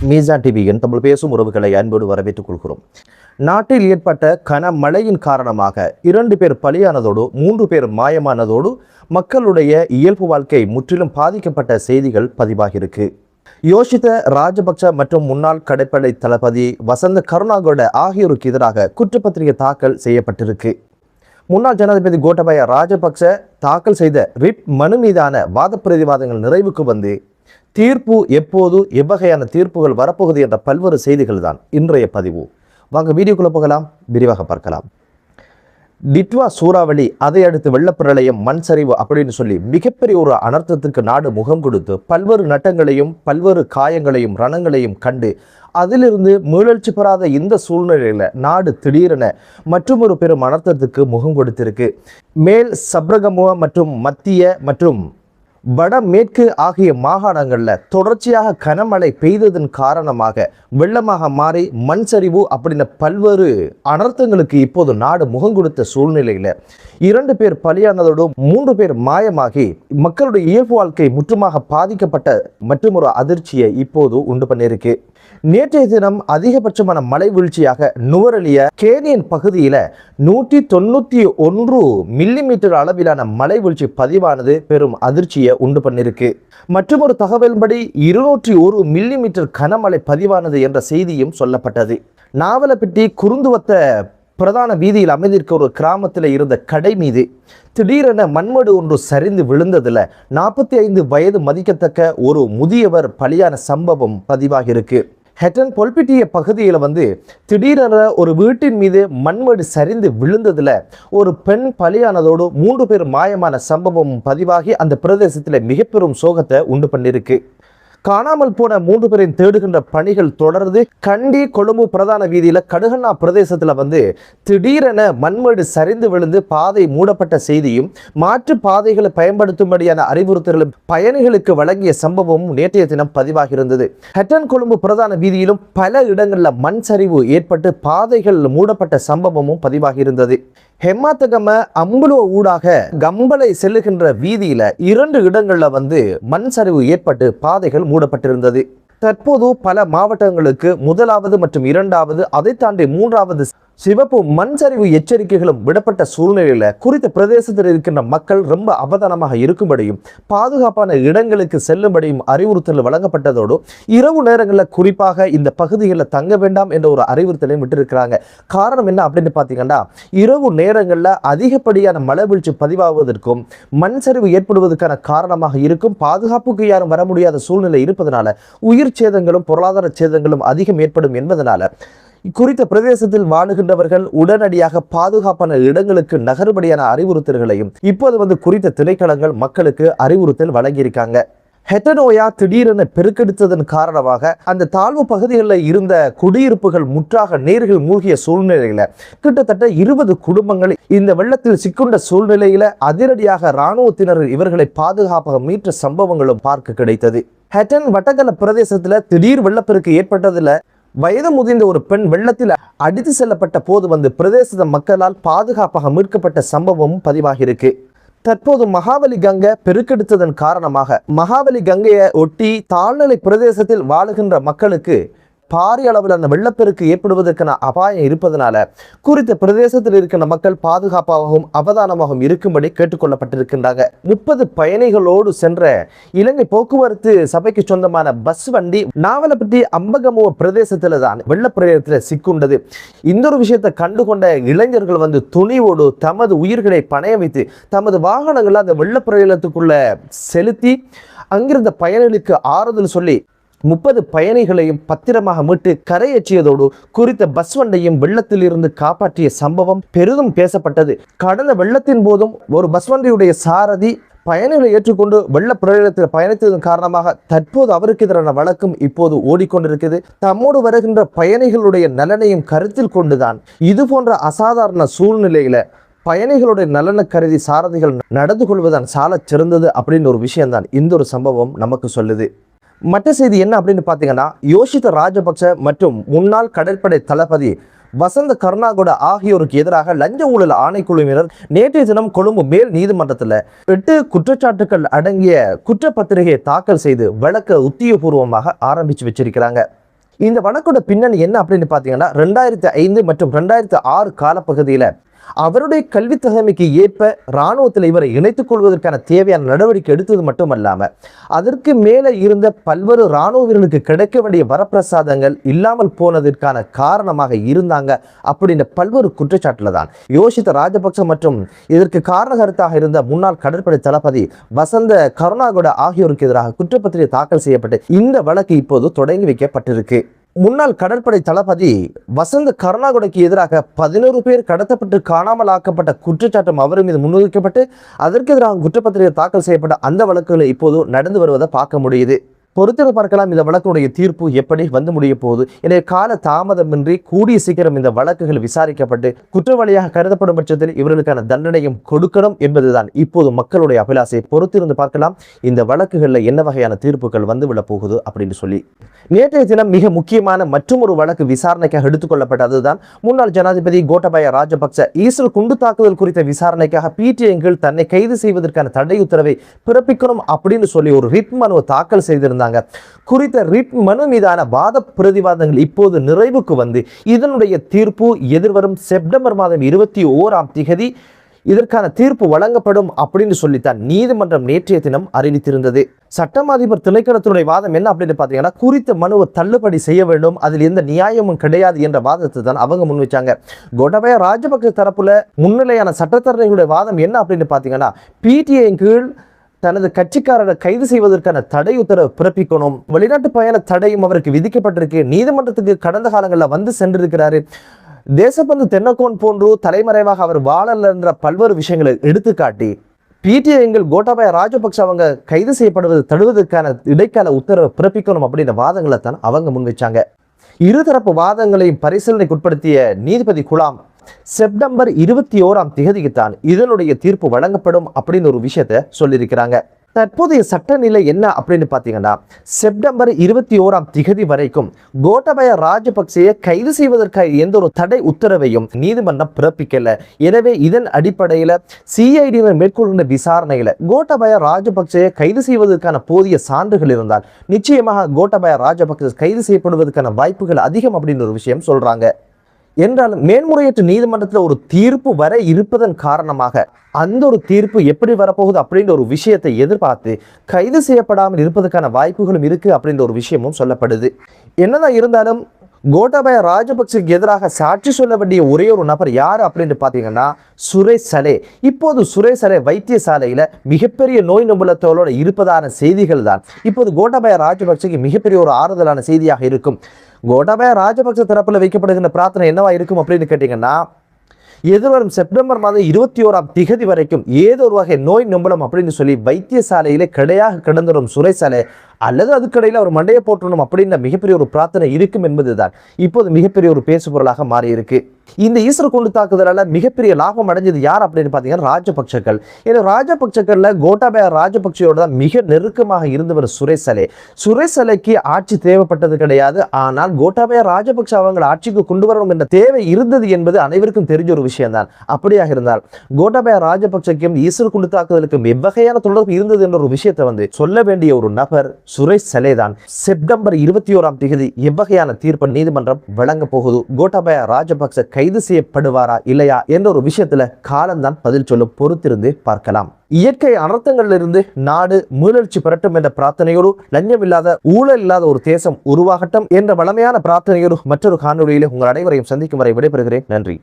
மீசான் டிவியின் தமிழ் பேசும் உறவுகளை அன்போடு வரவேற்றுக் கொள்கிறோம். நாட்டில் ஏற்பட்ட கனமழையின் காரணமாக 2 பேர் பலியானதோடு 3 பேர் மாயமானதோடு மக்களுடைய இயல்பு வாழ்க்கை முற்றிலும் பாதிக்கப்பட்ட செய்திகள் பதிவாகியிருக்கு. யோஷித ராஜபக்ச மற்றும் முன்னாள் கடற்படை தளபதி வசந்த கருணாகொட ஆகியோருக்கு எதிராக குற்றப்பத்திரிகை தாக்கல் செய்யப்பட்டிருக்கு. முன்னாள் ஜனாதிபதி கோட்டபாய ராஜபக்ச தாக்கல் செய்த ரிட் மனு மீதான வாத பிரதிவாதங்கள் நிறைவுக்கு வந்து தீர்ப்பு எப்போது எவ்வகையான தீர்ப்புகள் வரப்போகுது என்ற பல்வேறு செய்திகள் தான் இன்றைய பதிவு. வாங்க வீடியோக்குள்ள போகலாம், விரிவாக பார்க்கலாம். டிட்வா சூறாவளி, அதை அடுத்து வெள்ளப்பிரளயம், மண் சரிவு அப்படின்னு சொல்லி மிகப்பெரிய ஒரு அனர்த்தத்துக்கு நாடு முகம் கொடுத்து பல்வேறு நட்டங்களையும் பல்வேறு காயங்களையும் ரணங்களையும் கண்டு அதிலிருந்து மீளழ்ச்சி பெறாத இந்த சூழ்நிலையில் நாடு திடீரென மற்றும் ஒரு பெரும் அனர்த்தத்துக்கு முகம் கொடுத்திருக்கு. மேல் சப்ரகமுவ மற்றும் மத்திய மற்றும் வடமேற்கு ஆகிய மாகாணங்களில் தொடர்ச்சியாக கனமழை பெய்ததன் காரணமாக வெள்ளமாக மாறி மண் சரிவு அப்படின்னு பல்வேறு அனர்த்தங்களுக்கு இப்போது நாடு முகம் கொடுத்த சூழ்நிலையில் 2 பேர் பலியானதோடு 3 பேர் மாயமாகி மக்களுடைய இயல்பு வாழ்க்கை முற்றுமாக பாதிக்கப்பட்ட மற்றும் ஒரு அதிர்ச்சியை இப்போது உண்டு பண்ணியிருக்கு. நேற்றைய தினம் அதிகபட்சமான மழை வீழ்ச்சியாக நுவரெலிய கேனியன் பகுதியில் 191 மில்லிமீட்டர் அளவிலான மழை வீழ்ச்சி பதிவானது பெரும் அதிர்ச்சியை உண்டு பண்ணிருக்கு. மற்றும் ஒரு தகவலின்படி 201 மில்லிமீட்டர் கனமழை பதிவானது என்ற செய்தியும் சொல்லப்பட்டது. நாவலப்பிட்டி குருந்துவத்த பிரதான வீதியில் அமைந்திருக்க ஒரு கிராமத்தில் இருந்த கடை மீது திடீரென மண்மடு ஒன்று சரிந்து விழுந்ததில் 45 வயது மதிக்கத்தக்க ஒரு முதியவர் பலியான சம்பவம் பதிவாகியிருக்கு. ஹெட்டன் பொல்பிட்டிய பகுதியில் திடீரென ஒரு வீட்டின் மீது மண்மடு சரிந்து விழுந்ததில் ஒரு பெண் பலியானதோடு 3 பேர் மாயமான சம்பவம் பதிவாகி அந்த பிரதேசத்தில் மிக பெரும் சோகத்தை உண்டு பண்ணியிருக்கு. காணாமல் போன 3 பேரையும் தேடுகின்ற பணிகள் தொடர்ந்து கண்டி கொழும்பு பிரதான வீதியில் கடுகண்ணா பிரதேசத்தில் திடீரென மண்மேடு சரிந்து விழுந்து பாதை மூடப்பட்ட செய்தியும் மாற்று பாதைகளை பயன்படுத்தும்படியான அறிவுறுத்தல்களும் பயணிகளுக்கு வழங்கிய சம்பவமும் நேற்றைய தினம் பதிவாகி இருந்தது. ஹெட்டன் கொழும்பு பிரதான வீதியிலும் பல இடங்களில் மண் சரிவு ஏற்பட்டு பாதைகள் மூடப்பட்ட சம்பவமும் பதிவாகி இருந்தது. ஹெமாத்தகம அம்புலோ ஊடாக கம்பளை செல்லுகின்ற வீதியில 2 இடங்கள்ல மண் சரிவு ஏற்பட்டு பாதைகள் மூடப்பட்டிருந்தது. தற்போது பல மாவட்டங்களுக்கு 1வது மற்றும் 2வது அதை தாண்டி 3வது சிவப்பு மண் சரிவு எச்சரிக்கைகளும் விடப்பட்ட சூழ்நிலையில குறித்த பிரதேசத்தில் இருக்கின்ற மக்கள் ரொம்ப அவதானமாக இருக்கும்படியும் பாதுகாப்பான இடங்களுக்கு செல்லும்படியும் அறிவுறுத்தல் வழங்கப்பட்டதோடு இரவு நேரங்களில் குறிப்பாக இந்த பகுதிகளில் தங்க வேண்டாம் என்ற ஒரு அறிவுறுத்தலையும் விட்டிருக்கிறாங்க. காரணம் என்ன அப்படின்னு பார்த்தீங்கன்னா, இரவு நேரங்களில் அதிகப்படியான மழை வீழ்ச்சி பதிவாகுவதற்கும் மண் சரிவு ஏற்படுவதற்கான காரணமாக இருக்கும். பாதுகாப்புக்கு யாரும் வர முடியாத சூழ்நிலை இருப்பதனால உயிர் சேதங்களும் பொருளாதார சேதங்களும் அதிகம் ஏற்படும் என்பதனால குறித்த பிரதேசத்தில் வாழுகின்றவர்கள் உடனடியாக பாதுகாப்பான இடங்களுக்கு நகர்படியான அறிவுறுத்தல்களையும் இப்போது குறித்த திணைக்களங்கள் மக்களுக்கு அறிவுறுத்தல் வழங்கியிருக்காங்க. ஹெட்டனோயா திடீரென பெருக்கெடுத்ததன் காரணமாக அந்த தாழ்வு பகுதிகளில் இருந்த குடியிருப்புகள் முற்றாக நீரில் மூழ்கிய சூழ்நிலையில கிட்டத்தட்ட 20 குடும்பங்கள் இந்த வெள்ளத்தில் சிக்குண்ட சூழ்நிலையில அதிரடியாக இராணுவத்தினர் இவர்களை பாதுகாப்பாக மீட்ட சம்பவங்களும் பார்க்க கிடைத்தது. ஹெட்டன் வட்டக்கல பிரதேசத்துல திடீர் வெள்ளப்பெருக்கு ஏற்பட்டதுல வயது முதிர்ந்த ஒரு பெண் வெள்ளத்தில் அடித்து செல்லப்பட்ட போது பிரதேச மக்களால் பாதுகாப்பாக மீட்கப்பட்ட சம்பவமும் பதிவாகியிருக்கு. தற்போது மகாவலி கங்கை பெருக்கெடுத்ததன் காரணமாக மகாவலி கங்கையை ஒட்டி தாழ்நிலை பிரதேசத்தில் வாழுகின்ற மக்களுக்கு பாரிய அளவிலான வெள்ளப்பெருக்கு ஏற்படுவதற்கான அபாயம் இருப்பதனால குறித்த பிரதேசத்தில் இருக்கின்ற மக்கள் பாதுகாப்பாகவும் அவதானமாகவும் இருக்கும்படி கேட்டுக்கொள்ளப்பட்டிருக்கின்றாங்க. 30 பயணிகளோடு சென்ற இலங்கை போக்குவரத்து சபைக்கு சொந்தமான பஸ் வண்டி நாவலப்பட்டி அம்பகமுவ பிரதேசத்தில் தான் வெள்ளப்பிரளயத்தில் சிக்குண்டது. இந்த ஒரு விஷயத்தை கண்டுகொண்ட இளைஞர்கள் துணிவோடு தமது உயிர்களை பணைய வைத்து தமது வாகனங்களை அந்த வெள்ளப்பிரளயத்துக்குள்ள செலுத்தி அங்கிருந்த பயணிகளுக்கு ஆறுதல் சொல்லி 30 பயணிகளையும் பத்திரமாக மீட்டு கரையேற்றியதோடு குறித்த பஸ் வண்டியும் வெள்ளத்தில் இருந்து காப்பாற்றிய சம்பவம் பெரிதும் பேசப்பட்டது. கடந்த வெள்ளத்தின் போதும் ஒரு பஸ் வண்டியுடைய சாரதி பயணிகளை ஏற்றுக்கொண்டு வெள்ள பிரளயத்தில் பயணித்ததன் காரணமாக தற்போது அவருக்கு எதிரான வழக்கும் இப்போது ஓடிக்கொண்டிருக்கிறது. தம்மோடு வருகின்ற பயணிகளுடைய நலனையும் கருத்தில் கொண்டுதான் இது போன்ற அசாதாரண சூழ்நிலையில பயணிகளுடைய நலனை கருதி சாரதிகள் நடந்து கொள்வதுதான் சாலச் சிறந்தது அப்படின்னு ஒரு விஷயம்தான் இந்த ஒரு சம்பவம் நமக்கு சொல்லுது. மற்ற செய்தி என்ன அப்படின்னு பார்த்தீங்கன்னா, யோஷித ராஜபக்ச மற்றும் முன்னாள் கடற்படை தளபதி வசந்த கருணாகொட ஆகியோருக்கு எதிராக லஞ்ச ஊழல் ஆணைக்குழுவினர் நேற்றைய தினம் கொழும்பு மேல் நீதிமன்றத்தில் 8 குற்றச்சாட்டுகள் அடங்கிய குற்றப்பத்திரிகையை தாக்கல் செய்து வழக்க உத்தியோகபூர்வமாக ஆரம்பித்து வச்சிருக்கிறாங்க. இந்த வழக்கோட பின்னணி என்ன அப்படின்னு பார்த்தீங்கன்னா 2005 மற்றும் 2006 காலப்பகுதியில் அவருடைய கல்வி தகமைக்கு ஏற்ப இராணுவத்தில் இவரை இணைத்துக் கொள்வதற்கான தேவையான நடவடிக்கை எடுத்தது மட்டுமல்லாமல் அதற்கு மேலே இருந்த பல்வேறு இராணுவ வீரர்களுக்கு கிடைக்க வேண்டிய வரப்பிரசாதங்கள் இல்லாமல் போனதற்கான காரணமாக இருந்தாங்க அப்படின்ற பல்வேறு குற்றச்சாட்டில் தான் யோஷித்த ராஜபக்ச மற்றும் இதற்கு காரணகர்த்தாக இருந்த முன்னாள் கடற்படை தளபதி வசந்த கருணாகொட ஆகியோருக்கு எதிராக குற்றப்பத்திரிகை தாக்கல் செய்யப்பட்டு இந்த வழக்கு இப்போது தொடங்கி வைக்கப்பட்டிருக்கு. முன்னாள் கடற்படை தளபதி வசந்த கருணாகொடைக்கு எதிராக 11 பேர் கடத்தப்பட்டு காணாமல் ஆக்கப்பட்ட குற்றச்சாட்டும் அவர் மீது முன்வைக்கப்பட்டு அதற்கு எதிராக குற்றப்பத்திரிகை தாக்கல் செய்யப்பட்ட அந்த வழக்குகளை இப்போது நடந்து வருவதை பார்க்க முடியுது. பொறுத்திருந்து பார்க்கலாம் இந்த வழக்குடைய தீர்ப்பு எப்படி வந்து முடிய போகுது. எனவே கால தாமதமின்றி கூடிய சீக்கிரம் இந்த வழக்குகள் விசாரிக்கப்பட்டு குற்றவாளியாக கருதப்படும் பட்சத்தில் இவர்களுக்கான தண்டனையும் கொடுக்கணும் என்பதுதான் இப்போது மக்களுடைய அபிலாசை. பொறுத்திருந்து பார்க்கலாம் இந்த வழக்குகளில் என்ன வகையான தீர்ப்புகள் வந்து விட போகுது அப்படின்னு சொல்லி. நேற்றைய தினம் மிக முக்கியமான மற்றும் ஒரு வழக்கு விசாரணைக்காக எடுத்துக்கொள்ளப்பட்டதுதான் முன்னாள் ஜனாதிபதி கோட்டபாய ராஜபக்ச ஈஸ்வர் குண்டு தாக்குதல் குறித்த விசாரணைக்காக பிடிஐ கீழ் தன்னை கைது செய்வதற்கான தடை உத்தரவை பிறப்பிக்கணும் அப்படின்னு சொல்லி ஒரு ரிட் மனுவை தாக்கல் செய்திருந்தாங்க. குறித்த ரிட் மனு மீதான வாத பிரதிவாதங்கள் இப்போது நிறைவுக்கு வந்து இதனுடைய தீர்ப்பு எதிர்வரும் செப்டம்பர் மாதம் 21ஆம் தேதி இதற்கான தீர்ப்பு வழங்கப்படும் அப்படின்னு சொல்லித்தான் நீதிமன்றம் நேற்றைய தினம் அறிவித்திருந்தது. சட்டம் அதிபர் திணைக்களத்தினுடைய வாதம் என்ன அப்படின்னு பார்த்தீங்கன்னா குறித்த மனுவை தள்ளுபடி செய்ய வேண்டும், அதில் எந்த நியாயமும் கிடையாது என்ற வாதத்தை தான் அவங்க முன்வைச்சாங்க. கோட்டபாய ராஜபக்ச தரப்புல முன்னிலையான சட்டத்தரணிகளுடைய வாதம் என்ன அப்படின்னு பார்த்தீங்கன்னா பிடிஐ கீழ் தனது கட்சிக்காரரை கைது செய்வதற்கான தடை உத்தரவு பிறப்பிக்கணும், வெளிநாட்டு பயண தடையும் அவருக்கு விதிக்கப்பட்டிருக்கு, நீதிமன்றத்துக்கு கடந்த காலங்களில் வந்து சென்றிருக்கிறாரு, தேசபந்து தென்னக்கோன் போன்று தலைமறைவாக அவர் வாழல என்ற பல்வேறு விஷயங்களை எடுத்துக்காட்டி பிடிஐ கோட்டபாய ராஜபக்ச அவங்க கைது செய்யப்படுவது தடுவதற்கான இடைக்கால உத்தரவை பிறப்பிக்கணும் அப்படின்ற வாதங்களை தான் அவங்க முன்வைச்சாங்க. இருதரப்பு வாதங்களையும் பரிசீலனைக்கு உட்படுத்திய நீதிபதி குலாம் செப்டம்பர் 21ஆம் தேதிக்கு தான் இதனுடைய தீர்ப்பு வழங்கப்படும் அப்படின்னு ஒரு விஷயத்தை சொல்லியிருக்கிறாங்க. தற்போதைய சட்ட நிலை என்ன அப்படின்னு பார்த்தீங்கன்னா செப்டம்பர் 21ஆம் தேதி வரைக்கும் கோட்டபாய ராஜபக்சேயை கைது செய்வதற்காக எந்த ஒரு தடை உத்தரவையும் நீதிமன்றம் பிறப்பிக்கல. எனவே இதன் அடிப்படையில் சிஐடியினர் மேற்கொள்கின்ற விசாரணையில் கோட்டபாய ராஜபக்சேயை கைது செய்வதற்கான போதிய சான்றுகள் இருந்தால் நிச்சயமாக கோட்டபாய ராஜபக்சே கைது செய்யப்படுவதற்கான வாய்ப்புகள் அதிகம் அப்படின்னு ஒரு விஷயம் சொல்றாங்க. என்றாலும் மேன்முறையீட்டு நீதிமன்றத்தில் ஒரு தீர்ப்பு வர இருப்பதன் காரணமாக அந்த ஒரு தீர்ப்பு எப்படி வரப்போகுது அப்படின்ற ஒரு விஷயத்தை எதிர்பார்த்து கைது செய்யப்படாமல் இருப்பதற்கான வாய்ப்புகளும் இருக்கு அப்படின்ற ஒரு விஷயமும் சொல்லப்படுது. என்னதான் இருந்தாலும் கோட்டபாய ராஜபக்சேக்கு எதிராக சாட்சி சொல்ல வேண்டிய ஒரே ஒரு நபர் யார் அப்படின்னு பார்த்தீங்கன்னா சுரேஷ் சலே. இப்போது சுரேஷ் சலே வைத்தியசாலையில் மிகப்பெரிய நோய் நிபுணத்தோடு இருப்பதான செய்திகள் தான் இப்போது கோட்டபாய ராஜபக்சேக்கு மிகப்பெரிய ஒரு ஆறுதலான செய்தியாக இருக்கும். கோட்டபாய ராஜபக்ச தரப்பில் வைக்கப்படுகின்ற பிரார்த்தனை என்னவா இருக்கும் அப்படின்னு கேட்டீங்கன்னா எதிர்வரும் செப்டம்பர் மாதம் 21ஆம் தேதி வரைக்கும் ஏதோ ஒரு வகை நோய் நிபுணம் அப்படின்னு சொல்லி வைத்தியசாலையிலே கிடையாக கிடந்துடும் சுரேஷ் சலே அல்லது அதுக்கடையில் அவர் மண்டையை போட்டணும் அப்படின்ற மிகப்பெரிய ஒரு பிரார்த்தனை இருக்கும் என்பதுதான் இப்போது மிகப்பெரிய ஒரு பேசுபொருளாக மாறி இருக்கு. இந்த ஈஸ்வர குண்டு தாக்குதலால் மிகப்பெரிய லாபம் அடைஞ்சது யார் அப்படின்னு பார்த்தீங்கன்னா ராஜபக்சர்கள். ஏன்னா ராஜபக்சக்கள்ல கோட்டபாய ராஜபக்சேயோட தான் மிக நெருக்கமாக இருந்தவர் சுரேஷ் சலே. சுரேஷ் சலேக்கு ஆட்சி தேவைப்பட்டது கிடையாது, ஆனால் கோட்டபாய ராஜபக்ச அவங்களை ஆட்சிக்கு கொண்டு வரணும் என்ற தேவை இருந்தது என்பது அனைவருக்கும் தெரிஞ்ச ஒரு விஷயம் தான். அப்படியாக இருந்தால் கோட்டபாய ராஜபக்சேக்கும் ஈஸ்வர குண்டு தாக்குதலுக்கும் எவ்வகையான தொடர்பு இருந்தது என்ற ஒரு விஷயத்தை சொல்ல வேண்டிய ஒரு நபர் சுரேஷ் சலே தான். செப்டம்பர் 21ஆம் தேதி எவ்வகையான தீர்ப்பு நீதிமன்றம் வழங்க போகுது, கோட்டபாய ராஜபக்ச கைது செய்யப்படுவாரா இல்லையா என்ற ஒரு விஷயத்துல காலம்தான் பதில் சொல்லும். பொறுத்திருந்து பார்க்கலாம். இயற்கை அனர்த்தங்களிலிருந்து நாடு மீளெழுச்சி பெறட்டும் என்ற பிரார்த்தனையோடு லஞ்சம் இல்லாத ஊழல் இல்லாத ஒரு தேசம் உருவாகட்டும் என்ற வளமையான பிரார்த்தனையோடு மற்றொரு காணொலியில் உங்கள் அனைவரையும் சந்திக்கும் வரை விடைபெறுகிறேன். நன்றி.